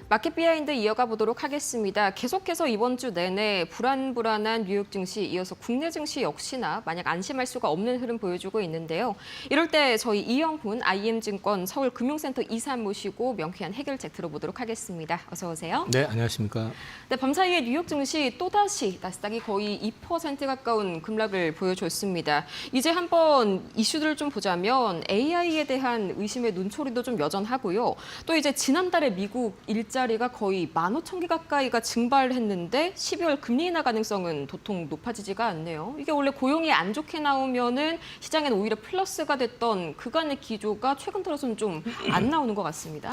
마켓 비하인드 이어가 보도록 하겠습니다. 계속해서 이번 주 내내 불안한 뉴욕 증시 이어서 국내 증시 역시나 마냥 안심할 수가 없는 흐름 보여주고 있는데요. 이럴 때 저희 이영훈 IM증권 서울금융센터 이사 모시고 명쾌한 해결책 들어보도록 하겠습니다. 어서 오세요. 네, 안녕하십니까. 네, 밤사이에 뉴욕 증시 또다시 나스닥이 거의 2% 가까운 급락을 보여줬습니다. 이제 한번 이슈들을 좀 보자면 AI에 대한 의심의 눈초리도 좀 여전하고요. 또 이제 지난달에 미국 일자리가 거의 15,000개 가까이가 증발했는데 12월 금리 인하 가능성은 도통 높아지지가 않네요. 이게 원래 고용이 안 좋게 나오면은 시장에는 오히려 플러스가 됐던 그간의 기조가 최근 들어서는 좀 안 나오는 것 같습니다.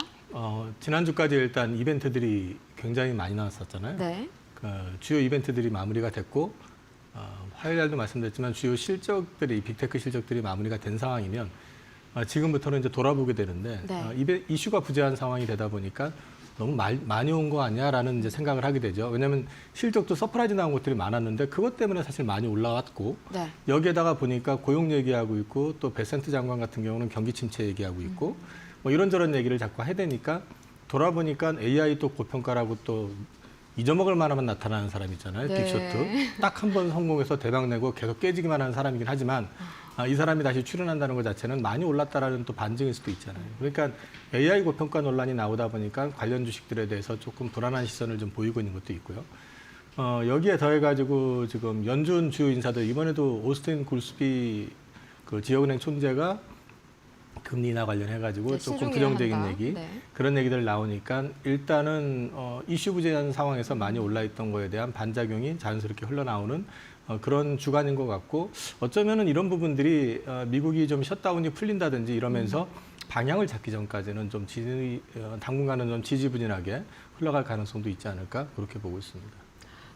지난주까지 일단 이벤트들이 굉장히 많이 나왔었잖아요. 네. 주요 이벤트들이 마무리가 됐고 화요일 날도 말씀드렸지만 주요 실적들이 빅테크 실적들이 마무리가 된 상황이면 지금부터는 이제 돌아보게 되는데 네. 이슈가 부재한 상황이 되다 보니까 너무 많이 온 거 아니야라는 이제 생각을 하게 되죠. 왜냐하면 실적도 서프라이즈 나온 것들이 많았는데 그것 때문에 사실 많이 올라왔고 네. 여기에다가 보니까 고용 얘기하고 있고 또 베센트 장관 같은 경우는 경기 침체 얘기하고 있고 뭐 이런저런 얘기를 자꾸 해대니까 돌아보니까 AI 또 고평가라고 또 잊어먹을 만하면 나타나는 사람 있잖아요. 네. 빅쇼트. 딱 한 번 성공해서 대박 내고 계속 깨지기만 하는 사람이긴 하지만 이 사람이 다시 출연한다는 것 자체는 많이 올랐다라는 또 반증일 수도 있잖아요. 그러니까 AI 고평가 논란이 나오다 보니까 관련 주식들에 대해서 조금 불안한 시선을 좀 보이고 있는 것도 있고요. 여기에 더해가지고 지금 연준 주요 인사들 이번에도 오스틴 굴스비 그 지역은행 총재가 금리 인하 관련해가지고 네, 조금 부정적인 한다. 얘기 네. 그런 얘기들 나오니까 일단은 이슈 부재한 상황에서 많이 올라있던 거에 대한 반작용이 자연스럽게 흘러나오는 그런 주간인 것 같고 어쩌면은 이런 부분들이 미국이 좀 셧다운이 풀린다든지 이러면서 방향을 잡기 전까지는 좀 당분간은 좀 지지부진하게 흘러갈 가능성도 있지 않을까 그렇게 보고 있습니다.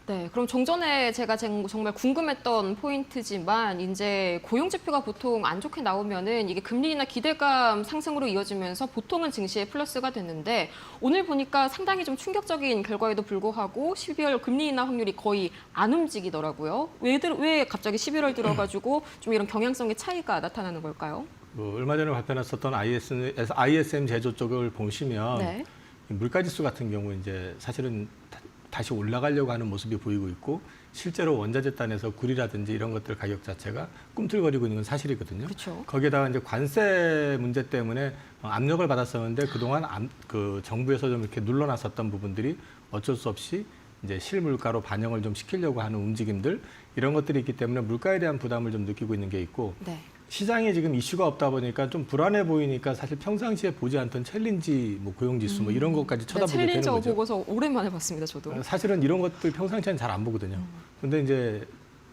네, 그럼 종전에 제가 정말 궁금했던 포인트지만 이제 고용 지표가 보통 안 좋게 나오면은 이게 금리 인하 기대감 상승으로 이어지면서 보통은 증시에 플러스가 됐는데 오늘 보니까 상당히 좀 충격적인 결과에도 불구하고 12월 금리 인하 확률이 거의 안 움직이더라고요. 왜 갑자기 11월 들어가지고 좀 이런 경향성의 차이가 나타나는 걸까요? 얼마 전에 발표났었던 ISM 제조 쪽을 보시면 네. 물가지수 같은 경우 이제 사실은 다시 올라가려고 하는 모습이 보이고 있고 실제로 원자재 단에서 굴이라든지 이런 것들 가격 자체가 꿈틀거리고 있는 건 사실이거든요. 그렇죠. 거기에다가 이제 관세 문제 때문에 압력을 받았었는데 그동안 그 정부에서 좀 이렇게 눌러놨었던 부분들이 어쩔 수 없이 이제 실물가로 반영을 좀 시키려고 하는 움직임들 이런 것들이 있기 때문에 물가에 대한 부담을 좀 느끼고 있는 게 있고 네. 시장에 지금 이슈가 없다 보니까 좀 불안해 보이니까 사실 평상시에 보지 않던 챌린지, 뭐 고용지수 뭐 이런 것까지 쳐다보게 되는 챌린저 거죠. 보고서 오랜만에 봤습니다, 저도. 사실은 이런 것들 평상시에는 잘 안 보거든요. 근데 이제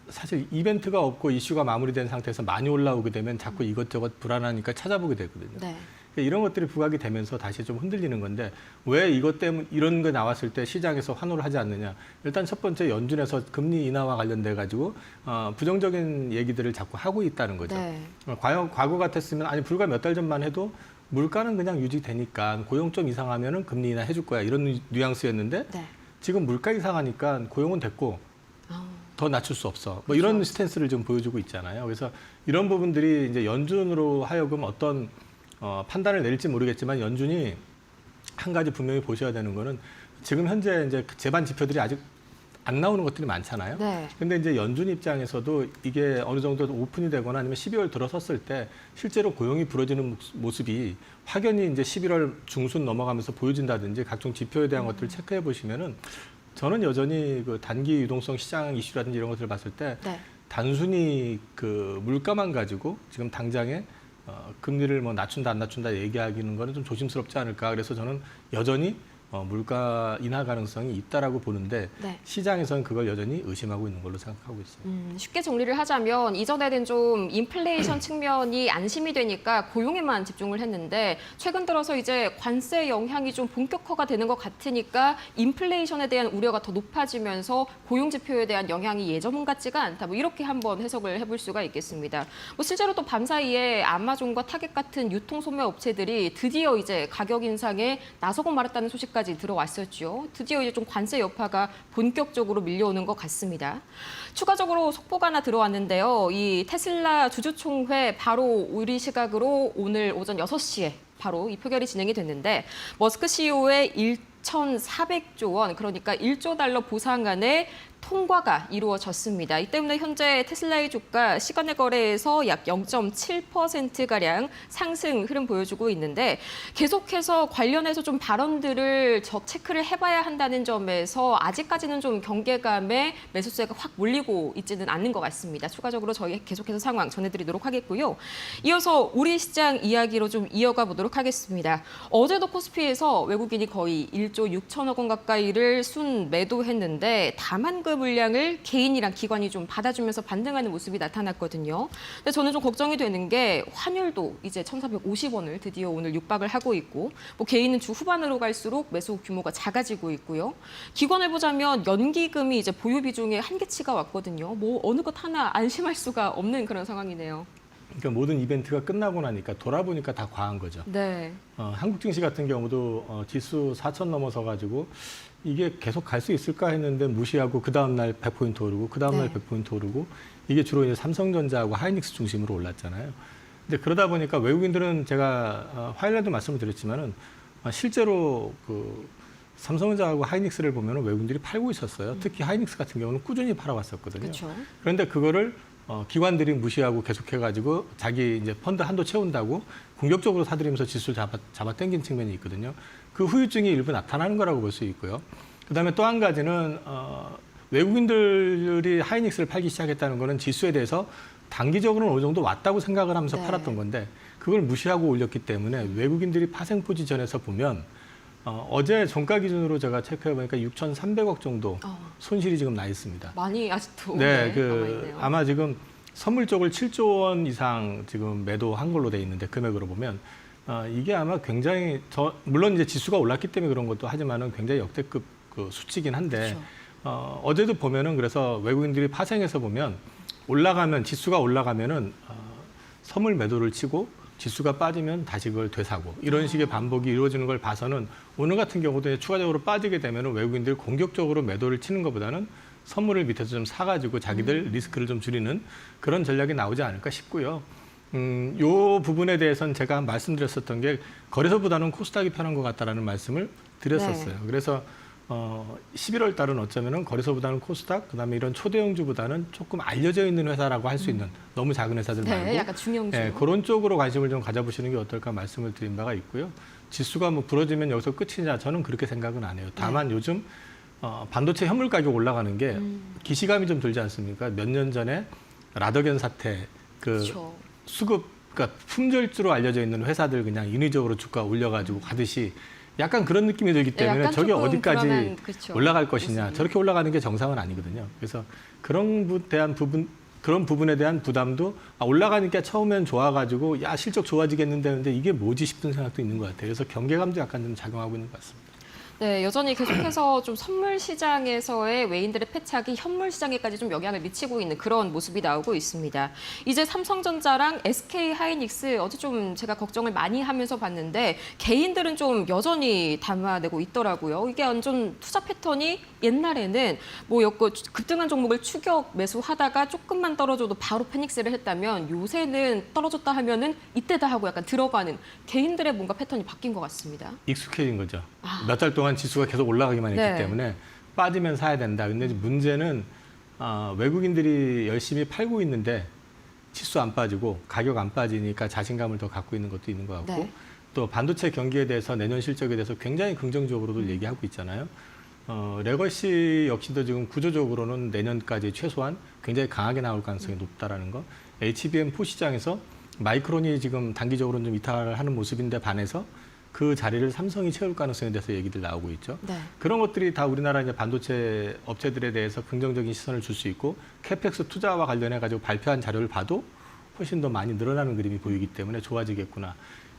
사실 이벤트가 없고 이슈가 마무리된 상태에서 많이 올라오게 되면 자꾸 이것저것 불안하니까 찾아보게 되거든요. 네. 이런 것들이 부각이 되면서 다시 좀 흔들리는 건데 왜 이것 때문에 이런 거 나왔을 때 시장에서 환호를 하지 않느냐. 일단 첫 번째 연준에서 금리 인하와 관련돼 가지고 부정적인 얘기들을 자꾸 하고 있다는 거죠. 네. 과거 같았으면 아니 불과 몇 달 전만 해도 물가는 그냥 유지되니까 고용 좀 이상하면은 금리 인하 해줄 거야 이런 뉘앙스였는데 네. 지금 물가 이상하니까 고용은 됐고 더 낮출 수 없어. 뭐 그렇죠. 이런 스탠스를 좀 보여주고 있잖아요. 그래서 이런 부분들이 이제 연준으로 하여금 어떤 판단을 내릴지 모르겠지만 연준이 한 가지 분명히 보셔야 되는 거는 지금 현재 이제 재반 지표들이 아직 안 나오는 것들이 많잖아요. 네. 근데 이제 연준 입장에서도 이게 어느 정도 오픈이 되거나 아니면 12월 들어섰을 때 실제로 고용이 불어지는 모습이 확연히 이제 11월 중순 넘어가면서 보여진다든지 각종 지표에 대한 것들을 체크해 보시면은 저는 여전히 그 단기 유동성 시장 이슈라든지 이런 것들을 봤을 때 네. 단순히 그 물가만 가지고 지금 당장에 금리를 뭐 낮춘다 안 낮춘다 얘기하기는 거는 좀 조심스럽지 않을까. 그래서 저는 여전히 물가 인하 가능성이 있다라고 보는데 네. 시장에서는 그걸 여전히 의심하고 있는 걸로 생각하고 있습니다. 쉽게 정리를 하자면 이전에는 좀 인플레이션 측면이 안심이 되니까 고용에만 집중을 했는데 최근 들어서 이제 관세 영향이 좀 본격화가 되는 것 같으니까 인플레이션에 대한 우려가 더 높아지면서 고용 지표에 대한 영향이 예전 같지가 않다. 뭐 이렇게 한번 해석을 해볼 수가 있겠습니다. 뭐 실제로 또 밤사이에 아마존과 타겟 같은 유통 소매 업체들이 드디어 이제 가격 인상에 나서고 말았다는 소식까지 들어왔었죠. 드디어 이제 좀 관세 여파가 본격적으로 밀려오는 것 같습니다. 추가적으로 속보가 하나 들어왔는데요. 이 테슬라 주주총회 바로 우리 시각으로 오늘 오전 6시에 바로 이 표결이 진행이 됐는데 머스크 CEO의 6,400조 원, 그러니까 1조 달러 보상안의 통과가 이루어졌습니다. 이 때문에 현재 테슬라의 주가 시간의 거래에서 약 0.7%가량 상승 흐름 보여주고 있는데 계속해서 관련해서 좀 발언들을 체크를 해봐야 한다는 점에서 아직까지는 좀 경계감에 매수세가 확 몰리고 있지는 않는 것 같습니다. 추가적으로 저희 계속해서 상황 전해드리도록 하겠고요. 이어서 우리 시장 이야기로 좀 이어가 보도록 하겠습니다. 어제도 코스피에서 외국인이 거의 1조 6천억 원 가까이를 순 매도했는데 다만 그 물량을 개인이랑 기관이 좀 받아주면서 반등하는 모습이 나타났거든요. 근데 저는 좀 걱정이 되는 게 환율도 이제 1,450원을 드디어 오늘 육박을 하고 있고 뭐 개인은 주 후반으로 갈수록 매수 규모가 작아지고 있고요. 기관을 보자면 연기금이 이제 보유 비중의 한계치가 왔거든요. 뭐 어느 것 하나 안심할 수가 없는 그런 상황이네요. 그러니까 모든 이벤트가 끝나고 나니까 돌아보니까 다 과한 거죠. 네. 한국 증시 같은 경우도 지수 4천 넘어서 가지고 이게 계속 갈 수 있을까 했는데 무시하고 그 다음 날 100포인트 오르고 그 다음 날 네. 100포인트 오르고 이게 주로 이제 삼성전자하고 하이닉스 중심으로 올랐잖아요. 근데 그러다 보니까 외국인들은 제가 화요일 날도 말씀을 드렸지만은 실제로 그 삼성전자하고 하이닉스를 보면 외국인들이 팔고 있었어요. 특히 하이닉스 같은 경우는 꾸준히 팔아왔었거든요. 그렇죠. 그런데 그거를 기관들이 무시하고 계속해가지고 자기 이제 펀드 한도 채운다고 공격적으로 사들이면서 지수를 잡아 당긴 측면이 있거든요. 그 후유증이 일부 나타나는 거라고 볼 수 있고요. 그다음에 또 한 가지는 외국인들이 하이닉스를 팔기 시작했다는 거는 지수에 대해서 단기적으로는 어느 정도 왔다고 생각을 하면서 네. 팔았던 건데 그걸 무시하고 올렸기 때문에 외국인들이 파생 포지션에서 보면 어제 종가 기준으로 제가 체크해 보니까 6,300억 정도 손실이 지금 나 있습니다. 많이 아직도 네, 남아있네요. 아마 지금 선물 쪽을 7조 원 이상 지금 매도한 걸로 돼 있는데 금액으로 보면 이게 아마 굉장히 물론 이제 지수가 올랐기 때문에 그런 것도 하지만은 굉장히 역대급 그 수치긴 한데 그렇죠. 어제도 보면은 그래서 외국인들이 파생해서 보면 올라가면 지수가 올라가면은 선물 매도를 치고 지수가 빠지면 다시 그걸 되사고 이런 식의 반복이 이루어지는 걸 봐서는 오늘 같은 경우도 추가적으로 빠지게 되면 외국인들이 공격적으로 매도를 치는 것보다는 선물을 밑에서 좀 사가지고 자기들 리스크를 좀 줄이는 그런 전략이 나오지 않을까 싶고요. 요 부분에 대해서는 제가 말씀드렸었던 게 거래소보다는 코스닥이 편한 것 같다라는 말씀을 드렸었어요. 네. 그래서 11월 달은 어쩌면은 거래소보다는 코스닥, 그다음에 이런 초대형주보다는 조금 알려져 있는 회사라고 할 수 있는 너무 작은 회사들 네, 말고 약간 중형주. 네, 그런 쪽으로 관심을 좀 가져보시는 게 어떨까 말씀을 드린 바가 있고요. 지수가 뭐 부러지면 여기서 끝이냐 저는 그렇게 생각은 안 해요. 다만 요즘 반도체 현물 가격 올라가는 게 기시감이 좀 들지 않습니까? 몇 년 전에 라더겐 사태 그렇죠. 수급 그러니까 품절주로 알려져 있는 회사들 그냥 인위적으로 주가 올려가지고 가듯이 약간 그런 느낌이 들기 때문에 약간 저게 조금 어디까지 불안한, 그렇죠. 올라갈 것이냐 모습이. 저렇게 올라가는 게 정상은 아니거든요. 그래서 그런 부분에 대한 부담도 올라가니까 처음엔 좋아가지고 야 실적 좋아지겠는데 근데 이게 뭐지 싶은 생각도 있는 것 같아요. 그래서 경계감도 약간 좀 작용하고 있는 것 같습니다. 네, 여전히 계속해서 좀 선물 시장에서의 외인들의 패착이 현물 시장에까지 좀 영향을 미치고 있는 그런 모습이 나오고 있습니다. 이제 삼성전자랑 SK 하이닉스 어제 좀 제가 걱정을 많이 하면서 봤는데 개인들은 좀 여전히 담아내고 있더라고요. 이게 완전 투자 패턴이 옛날에는 뭐였고 급등한 종목을 추격 매수하다가 조금만 떨어져도 바로 패닉스를 했다면 요새는 떨어졌다 하면은 이때다 하고 약간 들어가는 개인들의 뭔가 패턴이 바뀐 것 같습니다. 익숙해진 거죠. 몇 달 동안 지수가 계속 올라가기만 했기 네. 때문에 빠지면 사야 된다. 근데 문제는 외국인들이 열심히 팔고 있는데 지수 안 빠지고 가격 안 빠지니까 자신감을 더 갖고 있는 것도 있는 것 같고 네. 또 반도체 경기에 대해서 내년 실적에 대해서 굉장히 긍정적으로도 얘기하고 있잖아요. 레거시 역시도 지금 구조적으로는 내년까지 최소한 굉장히 강하게 나올 가능성이 높다라는 거. HBM4 시장에서 마이크론이 지금 단기적으로는 좀 이탈을 하는 모습인데 반해서 그 자리를 삼성이 채울 가능성에 대해서 얘기들 나오고 있죠. 네. 그런 것들이 다 우리나라 이제 반도체 업체들에 대해서 긍정적인 시선을 줄 수 있고 캐펙스 투자와 관련해 가지고 발표한 자료를 봐도 훨씬 더 많이 늘어나는 그림이 보이기 때문에 좋아지겠구나.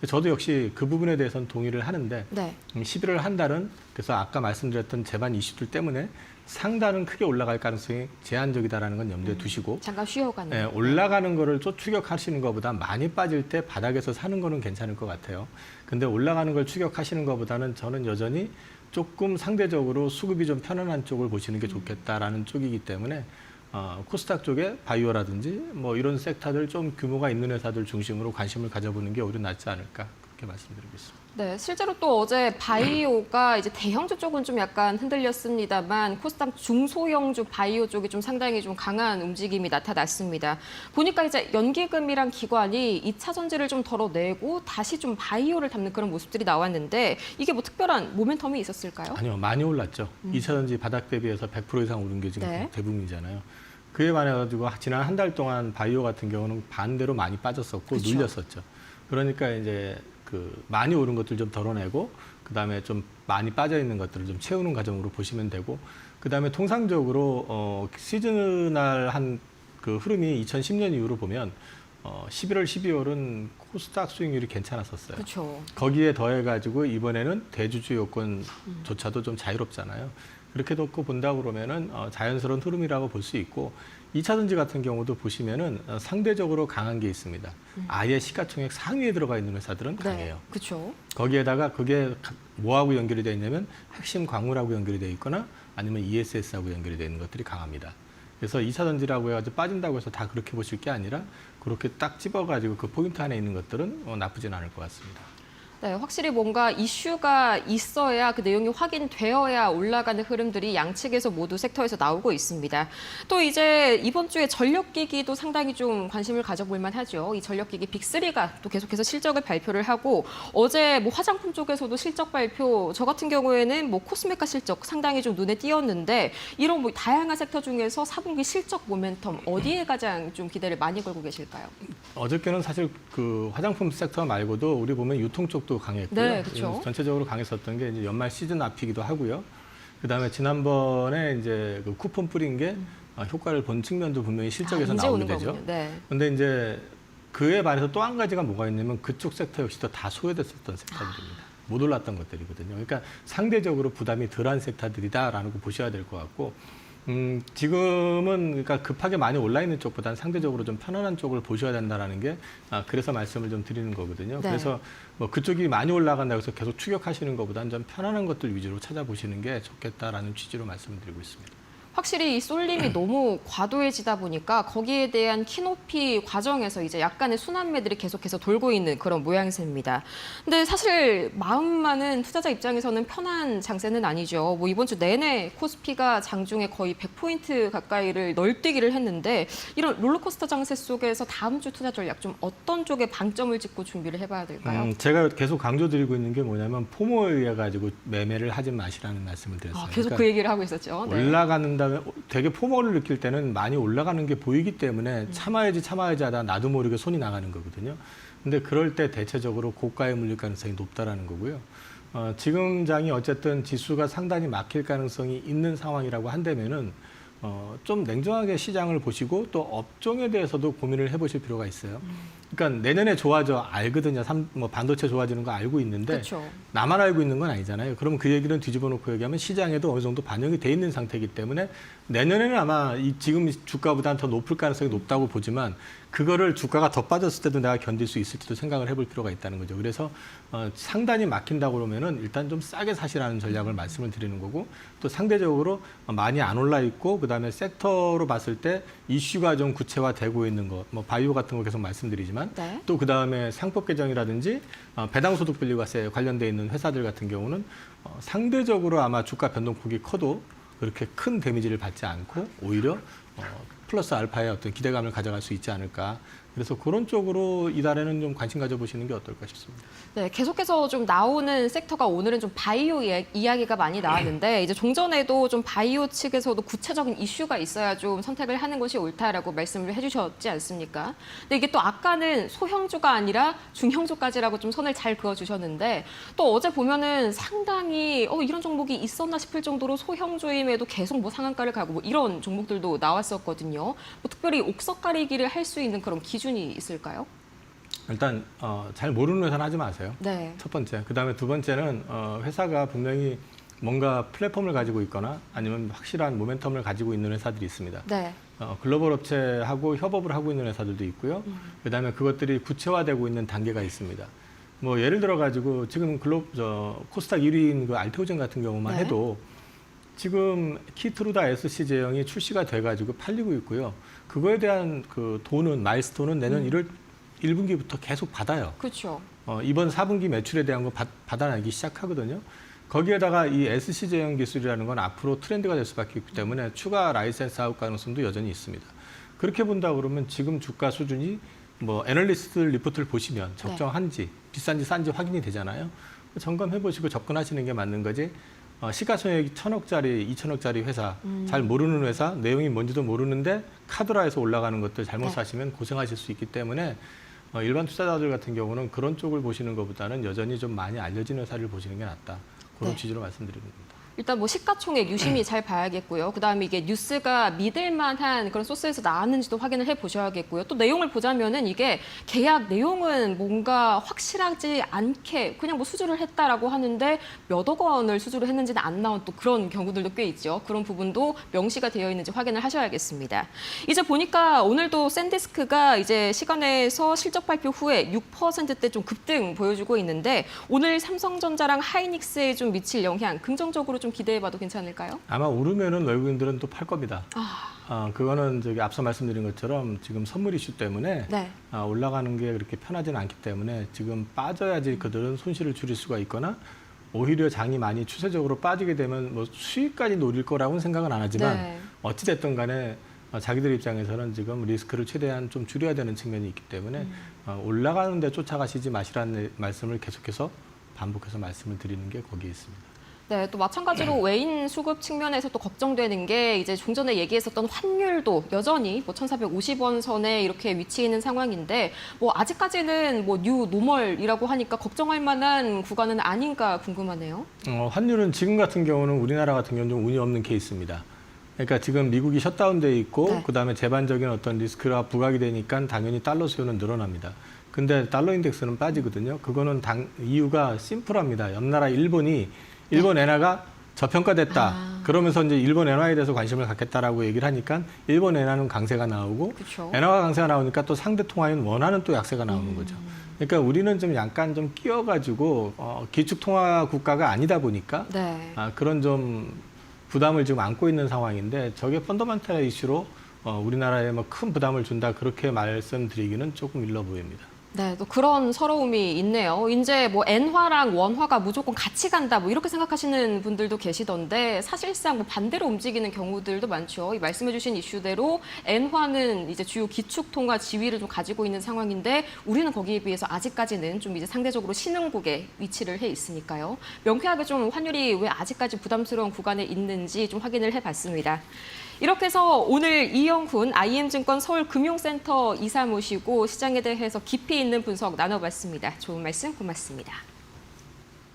저도 역시 그 부분에 대해서는 동의를 하는데 네. 11월 한 달은 그래서 아까 말씀드렸던 재반 이슈들 때문에 상단은 크게 올라갈 가능성이 제한적이다라는 건 염두에 두시고 잠깐 쉬어가는. 네, 올라가는 거를 또 추격하시는 것보다 많이 빠질 때 바닥에서 사는 거는 괜찮을 것 같아요. 근데 올라가는 걸 추격하시는 것보다는 저는 여전히 조금 상대적으로 수급이 좀 편안한 쪽을 보시는 게 좋겠다라는 쪽이기 때문에 코스닥 쪽에 바이오라든지 뭐 이런 섹터들 좀 규모가 있는 회사들 중심으로 관심을 가져보는 게 오히려 낫지 않을까 그렇게 말씀드리고 있습니다. 네, 실제로 또 어제 바이오가 이제 대형주 쪽은 좀 약간 흔들렸습니다만 코스닥 중소형주 바이오 쪽이 좀 상당히 좀 강한 움직임이 나타났습니다. 보니까 이제 연기금이랑 기관이 2차 전지를 좀 덜어내고 다시 좀 바이오를 담는 그런 모습들이 나왔는데 이게 뭐 특별한 모멘텀이 있었을까요? 아니요, 많이 올랐죠. 2차 전지 바닥 대비해서 100% 이상 오른 게 지금 네. 대부분이잖아요. 그에 반해가지고 지난 한 달 동안 바이오 같은 경우는 반대로 많이 빠졌었고 그쵸. 눌렸었죠. 그러니까 이제 그 많이 오른 것들 좀 덜어내고 그다음에 좀 많이 빠져 있는 것들을 좀 채우는 과정으로 보시면 되고 그다음에 통상적으로 시즈널 한 그 흐름이 2010년 이후로 보면 11월, 12월은 코스닥 수익률이 괜찮았었어요. 그렇죠. 거기에 더해가지고 이번에는 대주주 요건조차도 좀 자유롭잖아요. 그렇게 놓고 본다 그러면은 자연스러운 흐름이라고 볼 수 있고 2차 전지 같은 경우도 보시면은 상대적으로 강한 게 있습니다. 아예 시가총액 상위에 들어가 있는 회사들은 강해요. 네, 그렇죠. 거기에다가 그게 뭐하고 연결이 되어 있냐면 핵심 광물하고 연결이 되어 있거나 아니면 ESS하고 연결이 되어 있는 것들이 강합니다. 그래서 2차 전지라고 해가지고 빠진다고 해서 다 그렇게 보실 게 아니라 그렇게 딱 집어가지고 그 포인트 안에 있는 것들은 나쁘진 않을 것 같습니다. 네, 확실히 뭔가 이슈가 있어야 그 내용이 확인되어야 올라가는 흐름들이 양측에서 모두 섹터에서 나오고 있습니다. 또 이제 이번 주에 전력기기도 상당히 좀 관심을 가져볼 만하죠. 이 전력기기 빅3가 또 계속해서 실적을 발표를 하고 어제 뭐 화장품 쪽에서도 실적 발표, 저 같은 경우에는 뭐 코스메카 실적 상당히 좀 눈에 띄었는데 이런 뭐 다양한 섹터 중에서 4분기 실적 모멘텀 어디에 가장 좀 기대를 많이 걸고 계실까요? 어저께는 사실 그 화장품 섹터 말고도 우리 보면 유통 쪽도 강했고요. 네, 그렇죠. 전체적으로 강했었던 게 이제 연말 시즌 앞이기도 하고요. 그다음에 지난번에 이제 그 쿠폰 뿌린 게 효과를 본 측면도 분명히 실적에서 이제 나오게 오는 되죠. 거군요. 네. 근데 이제 그에 반해서 또 한 가지가 뭐가 있냐면 그쪽 sek터 역시도 다 소외됐었던 섹터들입니다. 못 올랐던 것들이거든요. 그러니까 상대적으로 부담이 덜한 섹터들이다라는 거 보셔야 될 것 같고 지금은 그러니까 급하게 많이 올라 있는 쪽보다는 상대적으로 좀 편안한 쪽을 보셔야 된다라는 게 그래서 말씀을 좀 드리는 거거든요. 네. 그래서 뭐 그쪽이 많이 올라간다고 해서 계속 추격하시는 것보다는 좀 편안한 것들 위주로 찾아보시는 게 좋겠다라는 취지로 말씀을 드리고 있습니다. 확실히 이 쏠림이 너무 과도해지다 보니까 거기에 대한 키높이 과정에서 이제 약간의 순환매들이 계속해서 돌고 있는 그런 모양새입니다. 근데 사실 마음만은 투자자 입장에서는 편한 장세는 아니죠. 뭐 이번 주 내내 코스피가 장중에 거의 100포인트 가까이를 널뛰기를 했는데 이런 롤러코스터 장세 속에서 다음 주 투자 전략 좀 어떤 쪽에 방점을 짓고 준비를 해봐야 될까요? 제가 계속 강조드리고 있는 게 뭐냐면 포모에 의해 가지고 매매를 하지 마시라는 말씀을 드렸어요. 계속 그 얘기를 하고 있었죠. 네. 올라가는 다음에 되게 포모를 느낄 때는 많이 올라가는 게 보이기 때문에 참아야지 하다 나도 모르게 손이 나가는 거거든요. 근데 그럴 때 대체적으로 고가에 물릴 가능성이 높다라는 거고요. 지금 장이 어쨌든 지수가 상당히 막힐 가능성이 있는 상황이라고 한다면은 좀 냉정하게 시장을 보시고 또 업종에 대해서도 고민을 해보실 필요가 있어요. 그러니까 내년에 좋아져 알거든요. 뭐 반도체 좋아지는 거 알고 있는데 그렇죠. 나만 알고 있는 건 아니잖아요. 그러면 그 얘기는 뒤집어 놓고 얘기하면 시장에도 어느 정도 반영이 돼 있는 상태이기 때문에 내년에는 아마 지금 주가보다는 더 높을 가능성이 높다고 보지만 그거를 주가가 더 빠졌을 때도 내가 견딜 수 있을지도 생각을 해볼 필요가 있다는 거죠. 그래서 상단이 막힌다고 그러면은 일단 좀 싸게 사시라는 전략을 말씀을 드리는 거고 또 상대적으로 많이 안 올라 있고 그다음에 섹터로 봤을 때 이슈가 좀 구체화되고 있는 거, 뭐 바이오 같은 거 계속 말씀드리지만 네. 또 그다음에 상법 개정이라든지 배당소득 분리과세 관련돼 있는 회사들 같은 경우는 상대적으로 아마 주가 변동폭이 커도 그렇게 큰 데미지를 받지 않고 오히려 플러스 알파의 어떤 기대감을 가져갈 수 있지 않을까. 그래서 그런 쪽으로 이달에는 좀 관심 가져보시는 게 어떨까 싶습니다. 네, 계속해서 좀 나오는 섹터가 오늘은 좀 바이오 이야기가 많이 나왔는데 이제 종전에도 좀 바이오 측에서도 구체적인 이슈가 있어야 좀 선택을 하는 것이 옳다라고 말씀을 해주셨지 않습니까? 근데 이게 또 아까는 소형주가 아니라 중형주까지라고 좀 선을 잘 그어주셨는데 또 어제 보면은 상당히 이런 종목이 있었나 싶을 정도로 소형주임에도 계속 뭐 상한가를 가고 뭐 이런 종목들도 나왔었거든요. 뭐 특별히 옥석 가리기를 할 수 있는 그런 기준이 있을까요? 일단 잘 모르는 회사는 하지 마세요. 네. 첫 번째. 그다음에 두 번째는 회사가 분명히 뭔가 플랫폼을 가지고 있거나 아니면 확실한 모멘텀을 가지고 있는 회사들이 있습니다. 네. 글로벌 업체하고 협업을 하고 있는 회사들도 있고요. 그다음에 그것들이 구체화되고 있는 단계가 있습니다. 뭐 예를 들어 가지고 지금 코스닥 1위인 그 알테오젠 같은 경우만 네. 해도 지금 키트루다 SC 제형이 출시가 돼가지고 팔리고 있고요. 그거에 대한 그 돈은 마일스톤은 내년 1분기부터 계속 받아요. 그렇죠. 이번 4분기 매출에 대한 거 받아내기 시작하거든요. 거기에다가 이 SC 제형 기술이라는 건 앞으로 트렌드가 될 수밖에 없기 때문에 추가 라이센스 아웃 가능성도 여전히 있습니다. 그렇게 본다 그러면 지금 주가 수준이 뭐 애널리스트 리포트를 보시면 적정한지 비싼지 싼지 확인이 되잖아요. 점검해 보시고 접근하시는 게 맞는 거지. 시가총액이 1,000억짜리, 2,000억짜리 회사, 잘 모르는 회사, 내용이 뭔지도 모르는데 카드라에서 올라가는 것들 잘못 사시면 고생하실 수 있기 때문에 일반 투자자들 같은 경우는 그런 쪽을 보시는 것보다는 여전히 좀 많이 알려진 회사를 보시는 게 낫다. 그런 취지로 말씀드리는 겁니다. 일단 뭐 시가총액 유심히 잘 봐야겠고요. 그다음에 이게 뉴스가 믿을 만한 그런 소스에서 나왔는지도 확인을 해 보셔야겠고요. 또 내용을 보자면은 이게 계약 내용은 뭔가 확실하지 않게 그냥 뭐 수주를 했다라고 하는데 몇억 원을 수주를 했는지는 안 나온 또 그런 경우들도 꽤 있죠. 그런 부분도 명시가 되어 있는지 확인을 하셔야겠습니다. 이제 보니까 오늘도 샌디스크가 이제 시간에서 실적 발표 후에 6%대 좀 급등 보여주고 있는데 오늘 삼성전자랑 하이닉스에 좀 미칠 영향 긍정적으로 좀 기대해봐도 괜찮을까요? 아마 오르면은 외국인들은 또 팔 겁니다. 그거는 앞서 말씀드린 것처럼 지금 선물 이슈 때문에 네. 올라가는 게 그렇게 편하지는 않기 때문에 지금 빠져야지 그들은 손실을 줄일 수가 있거나 오히려 장이 많이 추세적으로 빠지게 되면 뭐 수익까지 노릴 거라고는 생각은 안 하지만 네. 어찌됐든 간에 자기들 입장에서는 지금 리스크를 최대한 좀 줄여야 되는 측면이 있기 때문에 올라가는 데 쫓아가시지 마시라는 말씀을 계속해서 반복해서 말씀을 드리는 게 거기에 있습니다. 네, 또 마찬가지로 외인 수급 측면에서 또 걱정되는 게 이제 좀 전에 얘기했었던 환율도 여전히 뭐 1,450원 선에 이렇게 위치해 있는 상황인데 뭐 아직까지는 뭐 뉴 노멀이라고 하니까 걱정할 만한 구간은 아닌가 궁금하네요. 환율은 지금 같은 경우는 우리나라 같은 경우는 좀 운이 없는 케이스입니다. 그러니까 지금 미국이 셧다운돼 있고 네. 그다음에 제반적인 어떤 리스크가 부각이 되니까 당연히 달러 수요는 늘어납니다. 근데 달러 인덱스는 빠지거든요. 그거는 이유가 심플합니다. 옆나라 일본 엔화가 저평가됐다. 그러면서 이제 일본 엔화에 대해서 관심을 갖겠다라고 얘기를 하니까 일본 엔화는 강세가 나오고 그쵸. 엔화가 강세가 나오니까 또 상대 통화인 원화는 또 약세가 나오는 거죠. 그러니까 우리는 좀 약간 좀 끼어가지고 기축 통화 국가가 아니다 보니까 네. 그런 좀 부담을 지금 안고 있는 상황인데 저게 펀더멘탈 이슈로 우리나라에 뭐 큰 부담을 준다 그렇게 말씀드리기는 조금 일러 보입니다. 네, 또 그런 서러움이 있네요. 이제 뭐 엔화랑 원화가 무조건 같이 간다, 뭐 이렇게 생각하시는 분들도 계시던데 사실상 뭐 반대로 움직이는 경우들도 많죠. 이 말씀해주신 이슈대로 엔화는 이제 주요 기축 통화 지위를 좀 가지고 있는 상황인데 우리는 거기에 비해서 아직까지는 좀 이제 상대적으로 신흥국에 위치를 해 있으니까요. 명쾌하게 좀 환율이 왜 아직까지 부담스러운 구간에 있는지 좀 확인을 해봤습니다. 이렇게 해서 오늘 이영훈 IM증권 서울금융센터 이사 모시고 시장에 대해서 깊이 있는 분석 나눠봤습니다. 좋은 말씀 고맙습니다.